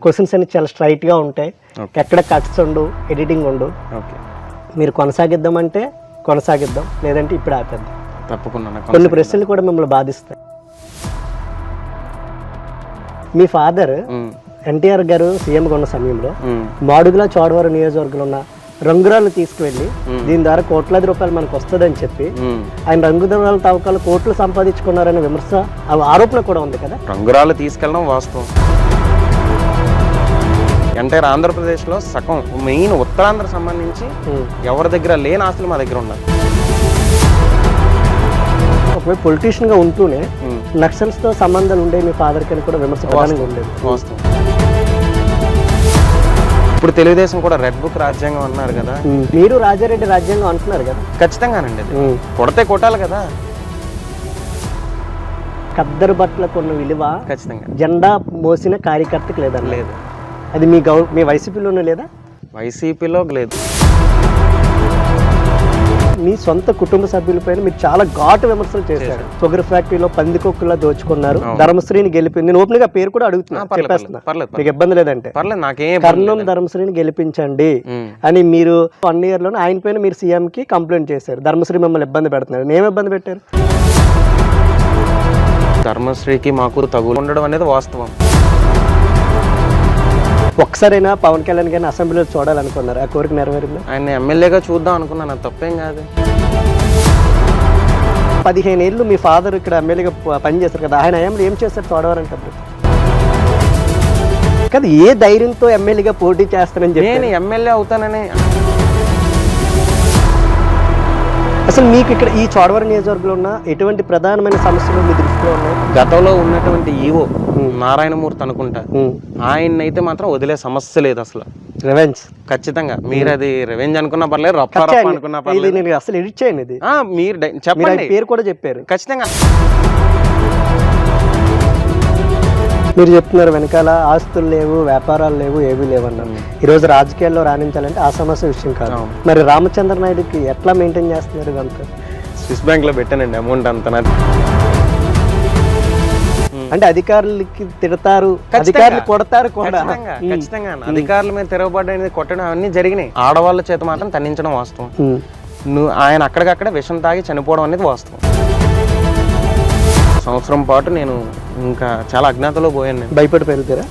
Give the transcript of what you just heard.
Questions అన్ని చాలా స్ట్రైట్గా ఉంటాయి. ఎక్కడ కట్స్ ఉండు, ఎడిటింగ్ ఉండు. మీరు కొనసాగిద్దామంటే కొనసాగిద్దాం, లేదంటే ఇప్పుడు ఆపేద్దాం. తప్పకుండా కొన్ని ప్రశ్నలు కూడా మిమ్మల్ని బాధిస్తాయి. మీ ఫాదర్ ఎన్టీఆర్ గారు సీఎంగా ఉన్న సమయంలో మాడుగుల చోడవరం నియోజకవర్గంలో ఉన్న రంగురాలు తీసుకువెళ్ళి దీని ద్వారా కోట్లాది రూపాయలు మనకు వస్తుందని చెప్పి ఆయన రంగురాల తవ్వకాలు కోట్లు సంపాదించుకున్నారనే విమర్శ, ఆరోపణ కూడా ఉంది కదా. రంగురాలు తీసుకెళ్ళడం వాస్తవం. ఎంటైర్ ఆంధ్రప్రదేశ్లో సగం మెయిన్ ఉత్తరాంధ్ర సంబంధించి ఎవరి దగ్గర లేని ఆస్తులు మా దగ్గర ఉన్నాయి. ఒకవేళ పొలిటీషియన్ గా ఉంటూనే నక్సల్స్ తో సంబంధాలు ఉండే మీ ఫాదర్ కి కూడా విమర్శ ప్రధానంగా ఉండేది. వాస్తవం. ఇప్పుడు తెలుగుదేశం కూడా రెడ్ బుక్ రాజ్యాంగం అన్నారు కదా. మీరు రాజారెడ్డి రాజ్యాంగం అంటున్నారు కదా. ఖచ్చితంగానండి, కొడితే కొట్టాలి కదా. ఖద్దరు బట్టలకు ఉన్న విలువ ఖచ్చితంగా జెండా మోసిన కార్యకర్తకి లేదని లేదు. అది మీ వైసీపీలోనే లేదా? వైసీపీలో లేదు. మీ సొంత కుటుంబ సభ్యులపైన మీరు చాలా ఘాటు విమర్శలు చేశారు. షుగర్ ఫ్యాక్టరీలో పందికొక్కులా దోచుకున్నారు, ధర్మశ్రీని గెలిపింది. నేను ఓపెన్ గా పేరు కూడా అడుగుతున్నా, చెప్పేస్తున్నా, మీకు ఇబ్బంది లేదంటే. కర్నూలు ధర్మశ్రీని గెలిపించండి అని మీరు 1 year లోనే ఆయన పైన మీరు సీఎం కి కంప్లైంట్ చేశారు. ధర్మశ్రీ మిమ్మల్ని ఇబ్బంది పెడుతున్నారు. ఏమి ఇబ్బంది పెట్టారు? ధర్మశ్రీకి మాకు తగులు ఉండడం అనేది వాస్తవం. ఒక్కసారైనా పవన్ కళ్యాణ్ గారిని అసెంబ్లీలో చూడాలనుకున్నారు, ఆ కోరిక నెరవేరింది? ఆయన ఎమ్మెల్యేగా చూద్దాం అనుకున్నాను, అది తప్పేం కాదు. 15 ఏళ్ళు మీ ఫాదర్ ఇక్కడ ఎమ్మెల్యేగా పనిచేస్తారు కదా, ఆయన హయాంలో ఏం చేస్తారు చోడవరంటే? కదా, ఏ ధైర్యంతో ఎమ్మెల్యేగా పోటీ చేస్తానని చెప్పి? నేను ఎమ్మెల్యే అవుతానని. అసలు మీకు ఇక్కడ ఈ చోడవరం నియోజకవర్గంలో ఉన్న ఎటువంటి ప్రధానమైన సమస్యలు మీ దృష్టిలో ఉన్నాయి? గతంలో ఉన్నటువంటి ఈవో నారాయణమూర్తి అనుకుంటా, ఆయన అయితే మాత్రం వదిలే సమస్య లేదు అసలు. రివెంజ్ ఖచ్చితంగా. మీరు అది రివెంజ్ అనుకున్నా పర్లేదు, రప్ప అనుకున్నా పర్లేదు. నేను అసలు ఎడిట్ చేయండి ఇది. మీరు చెప్పండి, పేరు కూడా చెప్పారు. ఖచ్చితంగా. మీరు చెప్తున్నారు వెనకాల ఆస్తులు లేవు, వ్యాపారాలు లేవు, ఏమీ లేవన్నారు. ఈరోజు రాజకీయాల్లో రాణించాలంటే ఆ సమస్య విషయం కాదు. మరి రామచంద్ర నాయుడుకి ఎట్లా మెయింటైన్ చేస్తున్నారు ఇదంతా? స్విస్ బ్యాంక్ లో పెట్టానండి అమౌంట్ అంతా. అంటే అధికారులకి తిడతారు, అధికారులు కొడతారు కూడా. ఖచ్చితంగా అధికారుల మీద తిరగబడ్డ కొట్టడం అవన్నీ జరిగినాయి. ఆడవాళ్ళ చేత మాత్రం తన్నించడం వాస్తవం. ఆయన అక్కడికక్కడే విషం తాగి చనిపోవడం అనేది వాస్తవం. సంవత్సరం పాటు నేను ఇంకా చాలా అజ్ఞాతలో పోయాను. భయపడి పెరుగుతారా?